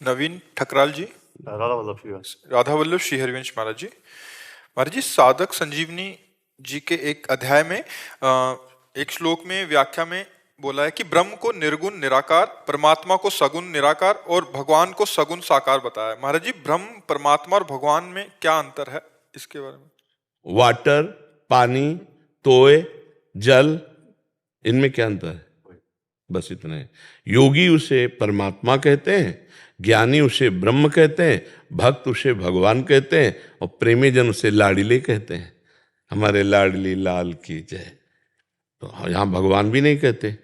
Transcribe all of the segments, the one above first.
नवीन ठकराल जी, राधा वल्लभ श्रीवंश, राधा वल्लभ श्री हरिवंश महाराज जी साधक संजीवनी जी के एक अध्याय में एक श्लोक में व्याख्या में बोला है कि ब्रह्म को निर्गुण निराकार, परमात्मा को सगुण निराकार और भगवान को सगुण साकार बताया है। महाराज जी, ब्रह्म, परमात्मा और भगवान में क्या अंतर है, इसके बारे में? वाटर, पानी, तोय, जल, इनमें क्या अंतर है? बस इतना है। योगी उसे परमात्मा कहते हैं, ज्ञानी उसे ब्रह्म कहते हैं, भक्त उसे भगवान कहते हैं और प्रेमी जन उसे लाडले कहते हैं। हमारे लाडली लाल की जय। तो यहाँ भगवान भी नहीं कहते,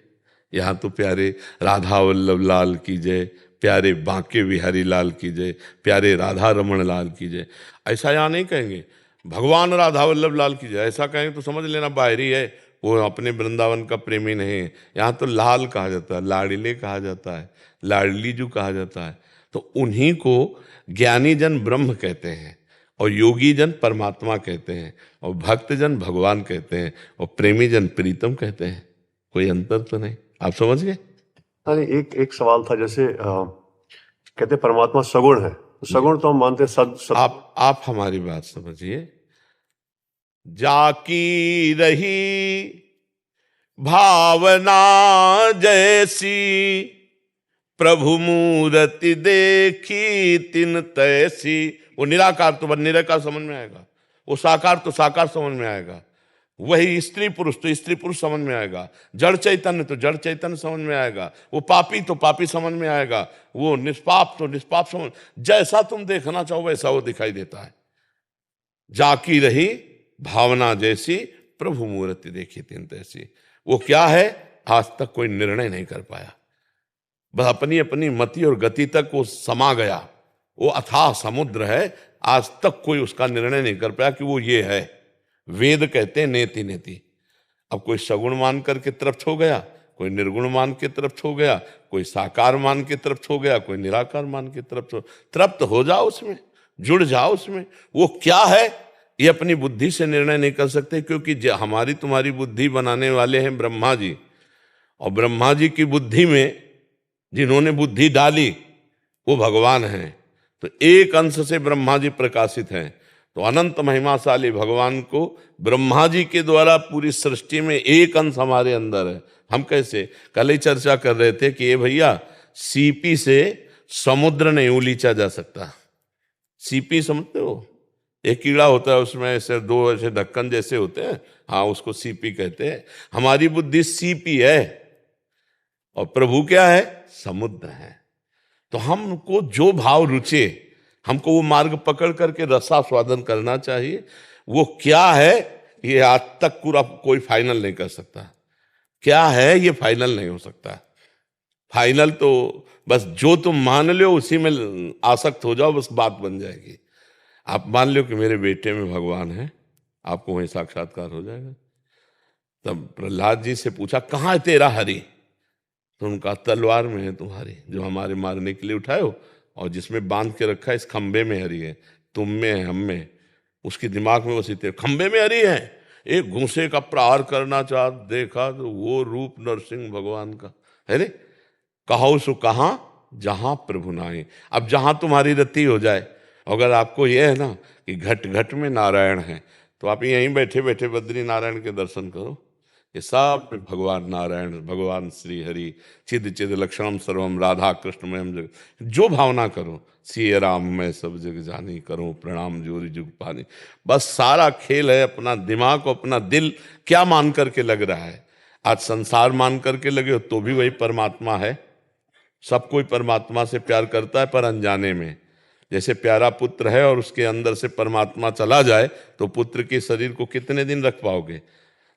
यहाँ तो प्यारे राधा वल्लभ लाल की जय, प्यारे बांके बिहारी लाल की जय, प्यारे राधा रमण लाल की जय, ऐसा यहाँ नहीं कहेंगे। भगवान राधा वल्लभ लाल की जय ऐसा कहेंगे तो समझ लेना बाहरी है, वो अपने वृंदावन का प्रेमी नहीं है। यहाँ तो लाल कहा जाता है, लाडले कहा जाता है, लाडली जो कहा जाता है। तो उन्हीं को ज्ञानी जन ब्रह्म कहते हैं और योगी जन परमात्मा कहते हैं और भक्त जन भगवान कहते हैं और प्रेमी जन प्रीतम कहते हैं। कोई अंतर तो नहीं, आप समझ गए? अरे एक सवाल था, जैसे कहते परमात्मा सगुण है, तो सगुण तो हम मानते हैं आप हमारी बात समझिए। जाकी रही भावना जैसी, प्रभु मूर्ति देखी तिन तैसी। वो निराकार तो निराकार समझ में आएगा, वो साकार तो साकार समझ में आएगा, वही स्त्री पुरुष तो स्त्री पुरुष समझ में आएगा, जड़ चैतन्य तो जड़ चैतन्य समझ में आएगा, वो पापी तो पापी समझ में आएगा, वो निष्पाप तो निष्पाप समझ, जैसा तुम देखना चाहो वैसा वो दिखाई देता है। जाकी रही भावना जैसी, प्रभु मूर्ति देखी तिन तैसी। वो क्या है, आज तक कोई निर्णय नहीं कर पाया, बस अपनी अपनी मति और गति तक वो समा गया। वो अथाह समुद्र है, आज तक कोई उसका निर्णय नहीं कर पाया कि वो ये है। वेद कहते हैं नेति नेति। अब कोई सगुण मान करके तृप्त हो गया, कोई निर्गुण मान के तृप्त हो गया, कोई साकार मान के तृप्त हो गया, कोई निराकार मान के तृप्त हो जाओ उसमें, जुड़ जाओ उसमें। वो क्या है ये अपनी बुद्धि से निर्णय नहीं कर सकते, क्योंकि हमारी तुम्हारी बुद्धि बनाने वाले हैं ब्रह्मा जी, और ब्रह्मा जी की बुद्धि में जिन्होंने बुद्धि डाली वो भगवान हैं। तो एक अंश से ब्रह्मा जी प्रकाशित हैं, तो अनंत महिमाशाली भगवान को ब्रह्मा जी के द्वारा पूरी सृष्टि में एक अंश हमारे अंदर है। हम कैसे, कल ही चर्चा कर रहे थे कि ये भैया सीपी से समुद्र नहीं उलीचा जा सकता। सीपी समझते हो, एक कीड़ा होता है उसमें ऐसे दो ऐसे ढक्कन जैसे होते हैं, हाँ उसको सीपी कहते हैं। हमारी बुद्धि सीपी है और प्रभु क्या है, समुद्र है। तो हमको जो भाव रुचे, हमको वो मार्ग पकड़ करके रसास्वादन करना चाहिए। वो क्या है ये आज तक पूरा कोई फाइनल नहीं कर सकता। क्या है ये फाइनल नहीं हो सकता। फाइनल तो बस जो तुम मान लो उसी में आसक्त हो जाओ, बस बात बन जाएगी। आप मान लो कि मेरे बेटे में भगवान है, आपको वहीं साक्षात्कार हो जाएगा। तब प्रहलाद जी से पूछा कहाँ है तेरा हरि, तो उनका तलवार में है तुम्हारी, जो हमारे मारने के लिए उठाए हो, और जिसमें बांध के रखा है इस खंबे में हरि है, तुम में है, हम में। उसके दिमाग में बसी तेरे खंबे में हरि है। एक घूंसे का प्रहार करना चाह, देखा तो वो रूप नरसिंह भगवान का। अरे कहो सो कहाँ जहां प्रभु नाई। अब जहां तुम्हारी रति हो जाए, अगर आपको यह है ना कि घट घट में नारायण है, तो आप यहीं बैठे बैठे बद्री नारायण के दर्शन करो। ये सब भगवान नारायण, भगवान श्री हरि, चिद चिद लक्षणम सर्वम राधा कृष्णमयम जग, जो भावना करो, सिय राम मैं सब जग जानी, करो प्रणाम जोरी जुग पानी। बस सारा खेल है अपना दिमाग को, अपना दिल क्या मान करके लग रहा है। आज संसार मान करके लगे हो तो भी वही परमात्मा है। सब कोई परमात्मा से प्यार करता है, पर अनजाने में। जैसे प्यारा पुत्र है और उसके अंदर से परमात्मा चला जाए तो पुत्र के शरीर को कितने दिन रख पाओगे।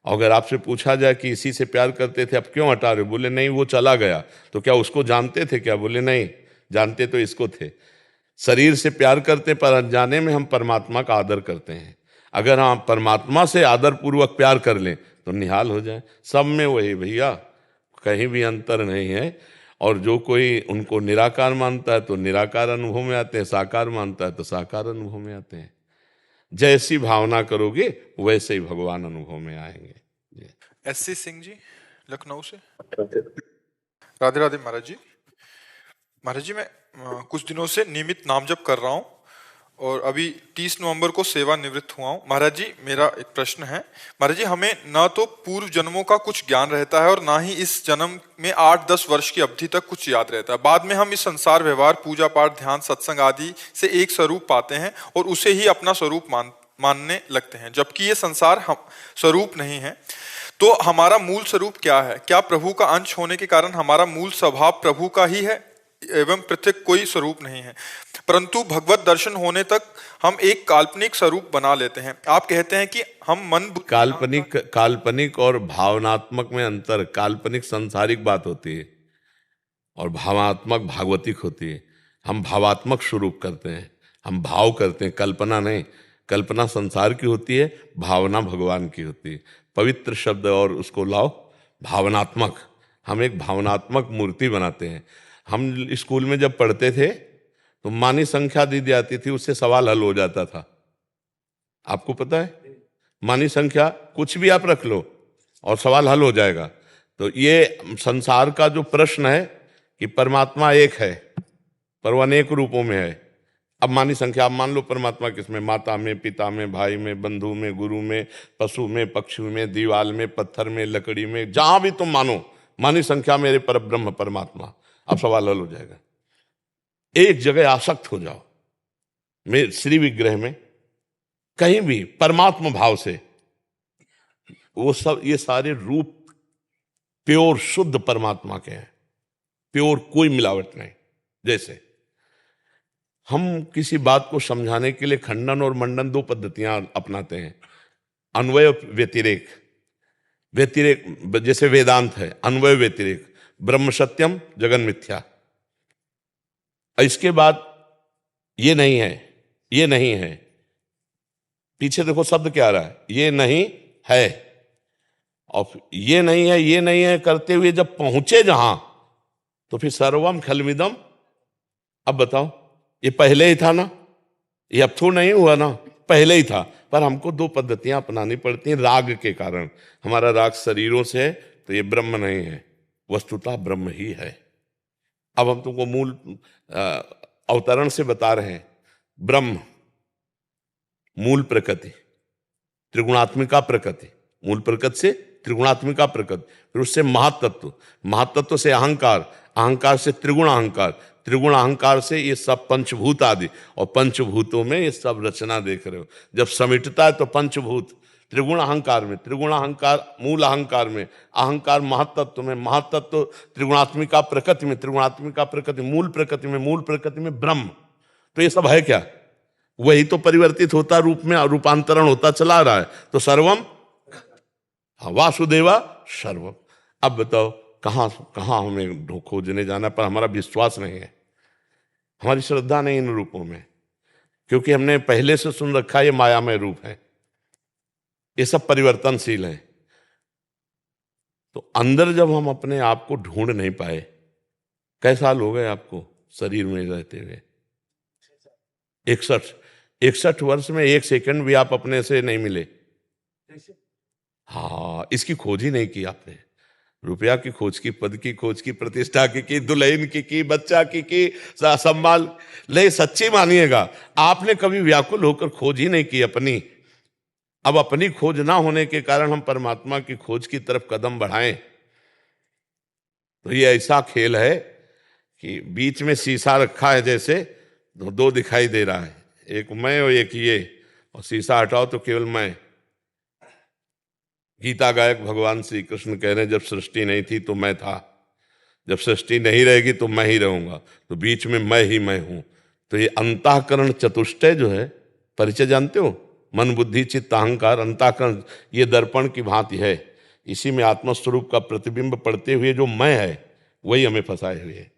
अगर आपसे पूछा जाए कि इसी से प्यार करते थे अब क्यों हटा रहे हो, बोले नहीं वो चला गया। तो क्या उसको जानते थे क्या, बोले नहीं, जानते तो इसको थे। शरीर से प्यार करते पर अनजाने में हम परमात्मा का आदर करते हैं। अगर हम परमात्मा से आदर पूर्वक प्यार कर लें तो निहाल हो जाए। सब में वही भैया, कहीं भी अंतर नहीं है। और जो कोई उनको निराकार मानता है तो निराकार अनुभव में आते हैं, साकार मानता है तो साकार अनुभव में आते हैं। जैसी भावना करोगे वैसे ही भगवान अनुभव में आएंगे। एससी सिंह जी लखनऊ से। राधे राधे महाराज जी। महाराज जी, मैं कुछ दिनों से नियमित नाम जप कर रहा हूँ और अभी 30 नवंबर को सेवानिवृत्त हुआ हूँ। महाराज जी, मेरा एक प्रश्न है। महाराज जी, हमें ना तो पूर्व जन्मों का कुछ ज्ञान रहता है और ना ही इस जन्म में 8-10 वर्ष की अवधि तक कुछ याद रहता है। बाद में हम इस संसार व्यवहार, पूजा पाठ, ध्यान, सत्संग आदि से एक स्वरूप पाते हैं और उसे ही अपना स्वरूप मानने लगते हैं, जबकि ये संसार हम स्वरूप नहीं है। तो हमारा मूल स्वरूप क्या है? क्या प्रभु का अंश होने के कारण हमारा मूल स्वभाव प्रभु का ही है एवं पृथक कोई स्वरूप नहीं है? परंतु भगवत दर्शन होने तक हम एक काल्पनिक स्वरूप बना लेते हैं। आप कहते हैं कि हम मन काल्पनिक और भावनात्मक में अंतर। काल्पनिक सांसारिक बात होती है और भावनात्मक भागवतिक होती है। हम भावात्मक स्वरूप करते हैं, हम भाव करते हैं, कल्पना नहीं। कल्पना संसार की होती है, भावना भगवान की होती है। पवित्र शब्द और उसको लाओ भावनात्मक। हम एक भावनात्मक मूर्ति बनाते हैं। हम स्कूल में जब पढ़ते थे तो मानी संख्या दी जाती थी, उससे सवाल हल हो जाता था। आपको पता है, मानी संख्या कुछ भी आप रख लो और सवाल हल हो जाएगा। तो ये संसार का जो प्रश्न है कि परमात्मा एक है पर वह अनेक रूपों में है। अब मानी संख्या, आप मान लो परमात्मा किसमें? माता में, पिता में, भाई में, बंधु में, गुरु में, पशु में, पक्षी में, दीवाल में, पत्थर में, लकड़ी में, जहां भी तुम मानो मानी संख्या मेरे पर ब्रह्म परमात्मा। अब सवाल हल हो जाएगा। एक जगह आसक्त हो जाओ, मेरे श्री विग्रह में, कहीं भी परमात्मा भाव से, वो सब ये सारे रूप प्योर शुद्ध परमात्मा के हैं, प्योर, कोई मिलावट नहीं। जैसे हम किसी बात को समझाने के लिए खंडन और मंडन दो पद्धतियां अपनाते हैं। अन्वय व्यतिरेक, जैसे वेदांत है, अन्वय व्यतिरेक, ब्रह्म सत्यम जगन मिथ्या। इसके बाद ये नहीं है, ये नहीं है, पीछे देखो शब्द क्या आ रहा है, ये नहीं है। और ये नहीं है, ये नहीं है करते हुए जब पहुंचे जहां, तो फिर सर्वम खलमिदम। अब बताओ, ये पहले ही था ना, ये अब तो नहीं हुआ ना, पहले ही था। पर हमको दो पद्धतियां अपनानी पड़ती हैं राग के कारण। हमारा राग शरीरों से है, तो ये ब्रह्म नहीं है, वस्तुतः ब्रह्म ही है। अब हम तुमको मूल अवतरण से बता रहे हैं। ब्रह्म मूल प्रकृति, त्रिगुणात्मिका प्रकृति, मूल प्रकृति से त्रिगुणात्मिका प्रकृति, फिर उससे महातत्व, महातत्व से अहंकार, अहंकार से त्रिगुण अहंकार, त्रिगुण अहंकार से ये सब पंचभूत आदि, और पंचभूतों में ये सब रचना देख रहे हो। जब समिटता है तो पंचभूत, त्रिगुण अहंकार में, त्रिगुण अहंकार मूल अहंकार में, अहंकार महातत्व में, महातत्व त्रिगुणात्मिका प्रकृति में, त्रिगुणात्मिका प्रकृति मूल प्रकृति में, मूल प्रकृति में ब्रह्म। तो ये सब है क्या? वही तो परिवर्तित होता रूप में, रूपांतरण होता चला रहा है। तो सर्वम वासुदेवा सर्वम। अब बताओ कहां कहां हमें खोजने जाना? पर हमारा विश्वास नहीं है, हमारी श्रद्धा नहीं इन रूपों में, क्योंकि हमने पहले से सुन रखा ये मायामय रूप है, ये सब परिवर्तनशील है। तो अंदर जब हम अपने आप को ढूंढ नहीं पाए, कई साल हो गए आपको शरीर में रहते हुए? 61 वर्ष में एक सेकंड भी आप अपने से नहीं मिले। हाँ, इसकी खोज ही नहीं की आपने। रुपया की खोज की, पद की खोज की, प्रतिष्ठा की, दुल्हन की, बच्चा की, संभाल ले। सच्ची मानिएगा, आपने कभी व्याकुल होकर खोज ही नहीं की अपनी। अब अपनी खोज ना होने के कारण हम परमात्मा की खोज की तरफ कदम बढ़ाएं, तो ये ऐसा खेल है कि बीच में शीशा रखा है, जैसे दो दिखाई दे रहा है, एक मैं और एक ये, और शीशा हटाओ तो केवल मैं। गीता गायक भगवान श्री कृष्ण कह रहे हैं, जब सृष्टि नहीं थी तो मैं था, जब सृष्टि नहीं रहेगी तो मैं ही रहूंगा, तो बीच में मैं ही मैं हूं। तो ये अंतःकरण चतुष्टय जो है, परिचय जानते हो? मन बुद्धि चित्त अहंकार, अंतःकरण, ये दर्पण की भांति है। इसी में आत्मस्वरूप का प्रतिबिंब पड़ते हुए जो मैं है, वही हमें फंसाए हुए है,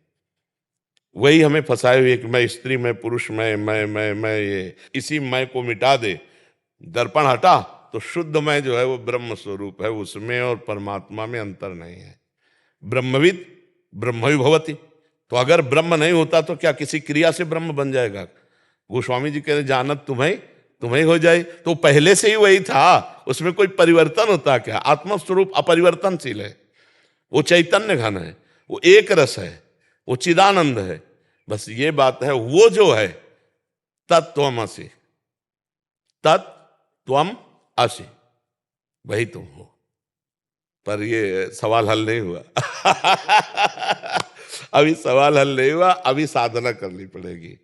वही हमें फंसाए हुए कि मैं स्त्री, मैं पुरुष, मैं ये। इसी मैं को मिटा दे, दर्पण हटा, तो शुद्ध मैं जो है वो ब्रह्म स्वरूप है, उसमें और परमात्मा में अंतर नहीं है। ब्रह्मविद ब्रह्म भवति। तो अगर ब्रह्म नहीं होता तो क्या किसी क्रिया से ब्रह्म बन जाएगा? गोस्वामी जी कह रहे जानत तुम्हें हो जाए, तो पहले से ही वही था, उसमें कोई परिवर्तन होता क्या? आत्मस्वरूप अपरिवर्तनशील है, वो चैतन्य घन है, वो एक रस है, वो चिदानंद है। बस ये बात है, वो जो है तत्त्वमसि, तत्त्वम असि, वही तुम हो। पर ये सवाल हल नहीं हुआ। अभी सवाल हल नहीं हुआ, अभी साधना करनी पड़ेगी।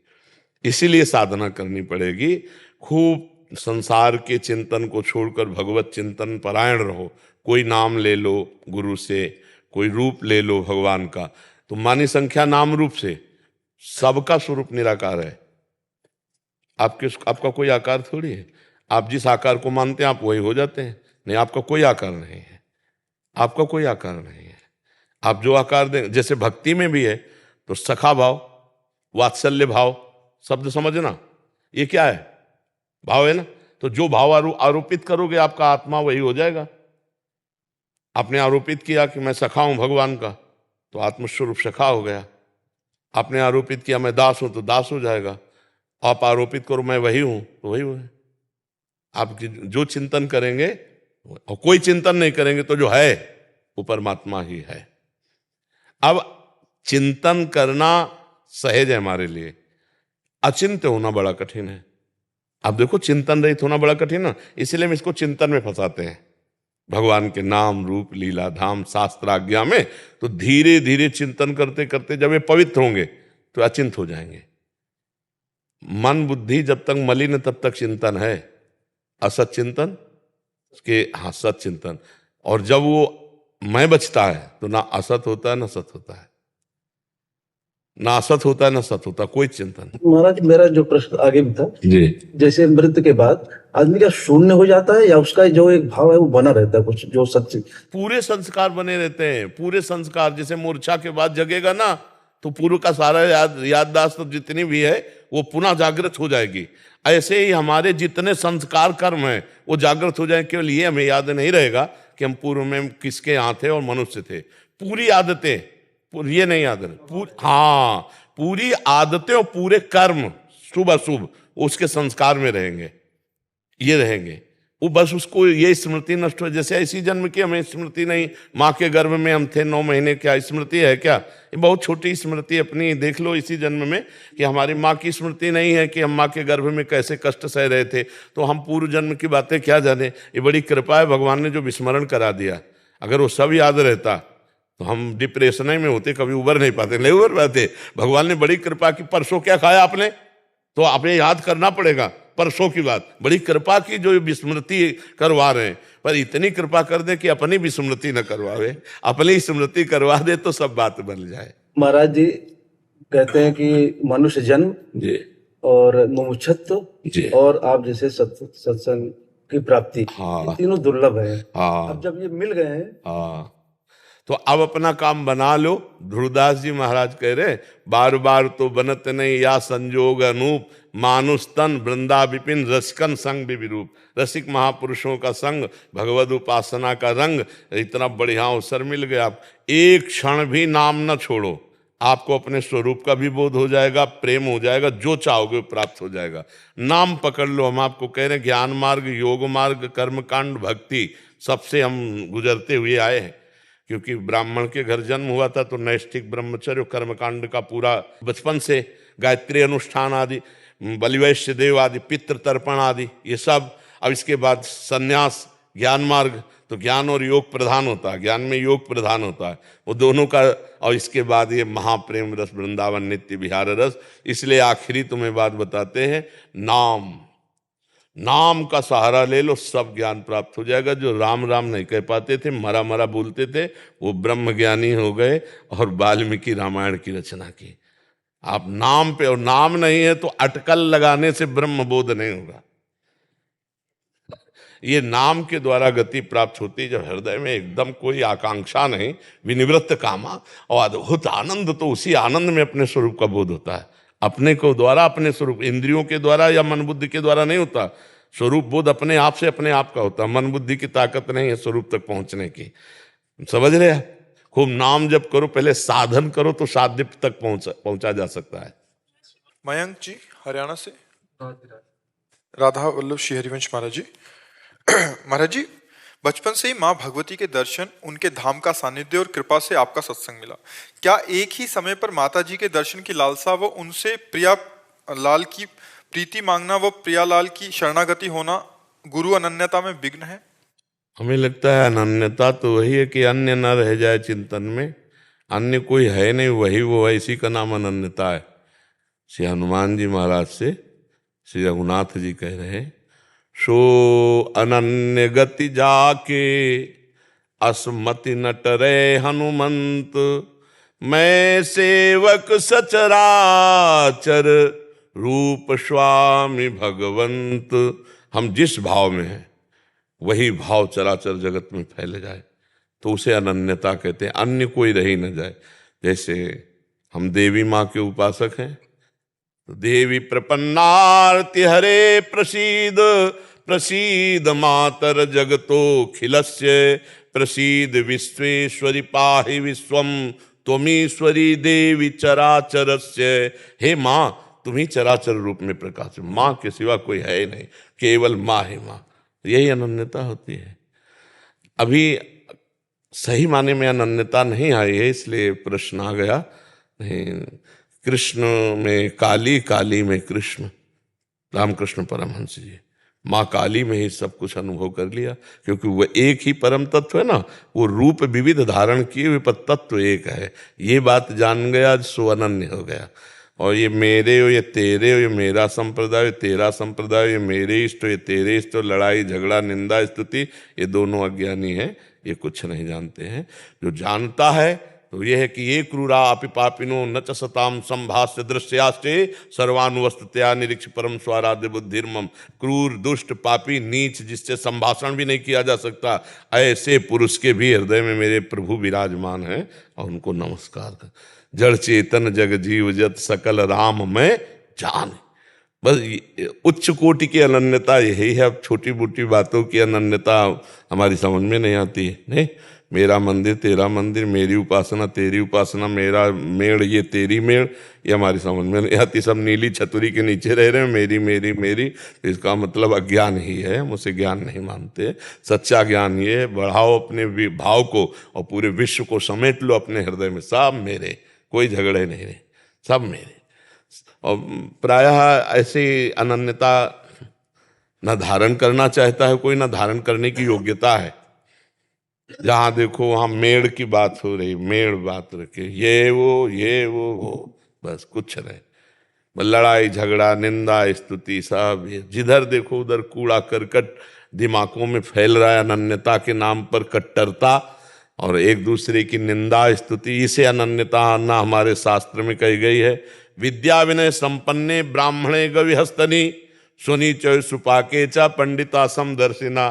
इसीलिए साधना करनी पड़ेगी। खूब संसार के चिंतन को छोड़कर भगवत चिंतन परायण रहो। कोई नाम ले लो गुरु से, कोई रूप ले लो भगवान का, तो मानी संख्या नाम रूप से सबका स्वरूप निराकार है। आपका कोई आकार थोड़ी है। आप जिस आकार को मानते हैं आप वही हो जाते हैं। नहीं, आपका कोई आकार नहीं है, आपका कोई आकार नहीं है। आप जो आकार दें, जैसे भक्ति में भी है तो सखा भाव, वात्सल्य भाव, शब्द समझना, ये क्या है? भाव है ना। तो जो भाव आरोपित करोगे आपका आत्मा वही हो जाएगा। आपने आरोपित किया कि मैं सखा हूं भगवान का, तो आत्मस्वरूप सखा हो गया। आपने आरोपित किया मैं दास हूं, तो दास हो जाएगा। आप आरोपित करो मैं वही हूं, तो वही हुए। आप जो चिंतन करेंगे, और कोई चिंतन नहीं करेंगे तो जो है वो परमात्मा ही है। अब चिंतन करना सहज है हमारे लिए, अचिंत्य होना बड़ा कठिन है। अब देखो, चिंतन रहित होना बड़ा कठिन है, इसलिए हम इसको चिंतन में फंसाते हैं। भगवान के नाम रूप लीला धाम शास्त्राज्ञा में तो धीरे धीरे चिंतन करते करते जब ये पवित्र होंगे तो अचिंत हो जाएंगे। मन बुद्धि जब तक मलिन तब तक चिंतन है, असत चिंतन के, हाँ सत चिंतन। और जब वो मैं बचता है तो ना असत होता है ना सत होता है, ना असत होता है ना सत होता, कोई चिंतन। महाराज, मेरा जो प्रश्न आगे भी था जी, जैसे मृत्यु के बाद आदमी क्या शून्य हो जाता है, या उसका जो एक भाव है वो बना रहता है, कुछ जो सच्ची? पूरे संस्कार बने रहते हैं, पूरे संस्कार। जैसे मूर्छा के बाद जगेगा ना, तो पूर्व का सारा याददाश्त जितनी भी है वो पुनः जागृत हो जाएगी। ऐसे ही हमारे जितने संस्कार कर्म हैं वो जागृत हो जाए। केवल ये हमें याद नहीं रहेगा कि हम पूर्व में किसके यहाँ थे और मनुष्य थे। पूरी आदतें, ये नहीं याद रहे, हाँ, पूरी आदतें और पूरे कर्म शुभ अशुभ उसके संस्कार में रहेंगे, ये रहेंगे। वो बस उसको ये स्मृति नष्ट हो। जैसे इसी जन्म की हमें स्मृति नहीं, माँ के गर्भ में हम थे 9 महीने, क्या स्मृति है क्या? ये बहुत छोटी स्मृति अपनी देख लो इसी जन्म में, कि हमारी माँ की स्मृति नहीं है कि हम माँ के गर्भ में कैसे कष्ट सह रहे थे। तो हम पूर्व जन्म की बातें क्या जाने। ये बड़ी कृपा है भगवान ने जो विस्मरण करा दिया। अगर वो सब याद रहता तो हम डिप्रेशन में होते, कभी उबर नहीं पाते, नहीं उबर पाते। भगवान ने बड़ी कृपा की। परसों क्या खाया आपने, तो आपने याद करना पड़ेगा परसों की बात। बड़ी कृपा की जो विस्मृति करवा रहे हैं, पर इतनी कृपा कर दे कि अपनी विस्मृति न करवावे, अपनी स्मृति करवा दे तो सब बात बन जाए। महाराज जी कहते हैं कि मनुष्य जन्म जी और मुमुक्षुत्व जी, और आप जैसे सत्संग की प्राप्ति, हाँ, ये तीनों दुर्लभ है। हाँ, अब जब ये मिल गए हैं, हाँ, तो अब अपना काम बना लो। ध्रुवदास जी महाराज कह रहे, बार बार तो बनत नहीं या संजोग अनूप, मानुष तन वृंदा विपिन रसिकन संग विरूप। रसिक महापुरुषों का संग, भगवद उपासना का रंग, इतना बढ़िया अवसर मिल गया। आप एक क्षण भी नाम न छोड़ो, आपको अपने स्वरूप का भी बोध हो जाएगा, प्रेम हो जाएगा, जो चाहोगे प्राप्त हो जाएगा। नाम पकड़ लो। हम आपको कह रहे हैं ज्ञान मार्ग, योग मार्ग, कर्मकांड, भक्ति, सबसे हम गुजरते हुए आए हैं। क्योंकि ब्राह्मण के घर जन्म हुआ था तो नैष्ठिक ब्रह्मचर्य कर्मकांड का पूरा बचपन से, गायत्री अनुष्ठान आदि, बलिवैश्य देव आदि, पितृ तर्पण आदि, ये सब। अब इसके बाद सन्यास, ज्ञान मार्ग, तो ज्ञान और योग प्रधान होता है, ज्ञान में योग प्रधान होता है, वो दोनों का। और इसके बाद ये महाप्रेम रस, वृंदावन नित्य विहार रस। इसलिए आखिरी तुम्हें बात बताते हैं, नाम, नाम का सहारा ले लो, सब ज्ञान प्राप्त हो जाएगा। जो राम राम नहीं कह पाते थे, मरा मरा बोलते थे, वो ब्रह्म ज्ञानी हो गए और वाल्मीकि रामायण की रचना की। आप नाम पे, और नाम नहीं है तो अटकल लगाने से ब्रह्म बोध नहीं होगा। ये नाम के द्वारा गति प्राप्त होती है, जब हृदय में एकदम कोई आकांक्षा नहीं, विनिवृत्त कामा, और अद्भुत आनंद, तो उसी आनंद में अपने स्वरूप का बोध होता है। अपने को द्वारा, अपने स्वरूप, इंद्रियों के द्वारा या मन बुद्धि के द्वारा नहीं होता। स्वरूप बोध अपने आप से अपने आप का होता है। मन बुद्धि की ताकत नहीं है स्वरूप तक पहुंचने की। समझ रहे हैं? खूब नाम जप करो, पहले साधन करो तो साध्य तक पहुंचा जा सकता है। मयंक जी हरियाणा से, राधा वल्लभ श्री हरिवंश महाराज जी। महाराज जी, बचपन से ही माँ भगवती के दर्शन, उनके धाम का सानिध्य और कृपा से आपका सत्संग मिला। क्या एक ही समय पर माता जी के दर्शन की लालसा व उनसे प्रिया लाल की प्रीति मांगना व प्रिया लाल की शरणागति होना गुरु अनन्यता में विघ्न है? हमें लगता है अनन्यता तो वही है कि अन्य न रह जाए चिंतन में, अन्य कोई है नहीं, वही वो है, इसी का नाम अनन्यता है। श्री हनुमान जी महाराज से श्री रघुनाथ जी कह रहे हैं, सो अनन्य गति जाके असमति न टरे हनुमंत, मैं सेवक सचराचर रूप स्वामी भगवंत। हम जिस भाव में हैं वही भाव चराचर जगत में फैल जाए तो उसे अनन्यता कहते हैं, अन्य कोई रह ही न जाए। जैसे हम देवी माँ के उपासक हैं तो देवी प्रपन्नार्ति हरे प्रसीद, प्रसीद मातर जगतो खिलस्य, प्रसीद विश्वेश्वरी पाहि विश्वम, त्वमीश्वरी देवी चराचरस्य। हे माँ, तुम ही चराचर रूप में प्रकाश, माँ के सिवा कोई है ही नहीं, केवल माँ है माँ। यही अनन्यता होती है। अभी सही माने में अनन्यता नहीं आई है, इसलिए प्रश्न आ गया। नहीं, कृष्ण में काली, काली में कृष्ण, रामकृष्ण परमहंस जी माँ काली में ही सब कुछ अनुभव कर लिया, क्योंकि वह एक ही परम तत्व है ना, वो रूप विविध धारण किए हुए पर तत्व एक है। ये बात जान गया सो अनन्य हो गया। और ये मेरे हो, ये तेरे हो, ये मेरा संप्रदाय, ये तेरा संप्रदाय, ये मेरे इष्ट, ये तेरे इष्ट, लड़ाई झगड़ा निंदा स्तुति, ये दोनों अज्ञानी हैं, ये कुछ नहीं जानते हैं। जो जानता है तो ये है कि ये क्रूरा अपि पापिनो न च सताम संभाष्य दृश्यास्ते सर्वानुवस्तया निरीक्ष परम स्वाराध्य बुद्धिर्मम। क्रूर दुष्ट पापी नीच जिससे संभाषण भी नहीं किया जा सकता, ऐसे पुरुष के भी हृदय में मेरे प्रभु विराजमान हैं और उनको नमस्कार कर। जड़ चेतन जग जीव जत सकल राम में जान। बस उच्च कोटि की अनन्यता यही है। अब छोटी मोटी बातों की अनन्यता हमारी समझ में नहीं आती है। नहीं, मेरा मंदिर तेरा मंदिर, मेरी उपासना तेरी उपासना, मेरा मेड़ ये तेरी मेड़, ये हमारी समझ में नहीं आती। सब नीली छतरी के नीचे रह रहे हैं, मेरी मेरी मेरी, तो इसका मतलब अज्ञान ही है, हम उसे ज्ञान नहीं मानते। सच्चा ज्ञान ये है, बढ़ाओ अपने भाव को और पूरे विश्व को समेट लो अपने हृदय में, सब मेरे, कोई झगड़े नहीं रहे, सब मेरे। और प्रायः ऐसी अनन्यता न धारण करना चाहता है कोई, न धारण करने की योग्यता है। जहाँ देखो वहाँ मेड़ की बात हो रही, मेड़ बात रखे, ये वो, बस कुछ नहीं। लड़ाई झगड़ा निंदा स्तुति सब, जिधर देखो उधर कूड़ा करकट दिमागों में फैल रहा है। अनन्यता के नाम पर कट्टरता और एक दूसरे की निंदा स्तुति, इसे अनन्यता आना हमारे शास्त्र में कही गई है। विद्या विनय संपन्ने ब्राह्मणे गविहस्तनी, सुनी चय सुपाके चा पंडिता समदर्शिना।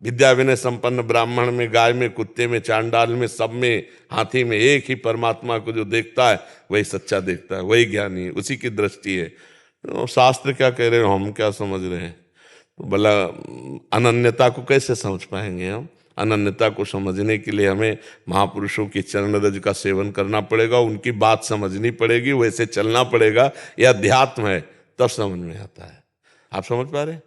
विद्या विनय संपन्न ब्राह्मण में, गाय में, कुत्ते में, चांडाल में, सब में, हाथी में एक ही परमात्मा को जो देखता है वही सच्चा देखता है, वही ज्ञानी, उसी की दृष्टि है। तो शास्त्र क्या कह रहे हो, हम क्या समझ रहे हैं? तो भला अनन्यता को कैसे समझ पाएंगे हम? अनन्यता को समझने के लिए हमें महापुरुषों की चरण रज का सेवन करना पड़ेगा, उनकी बात समझनी पड़ेगी, वैसे चलना पड़ेगा। यह अध्यात्म है, तब समझ में आता है। आप समझ पा रहे हैं?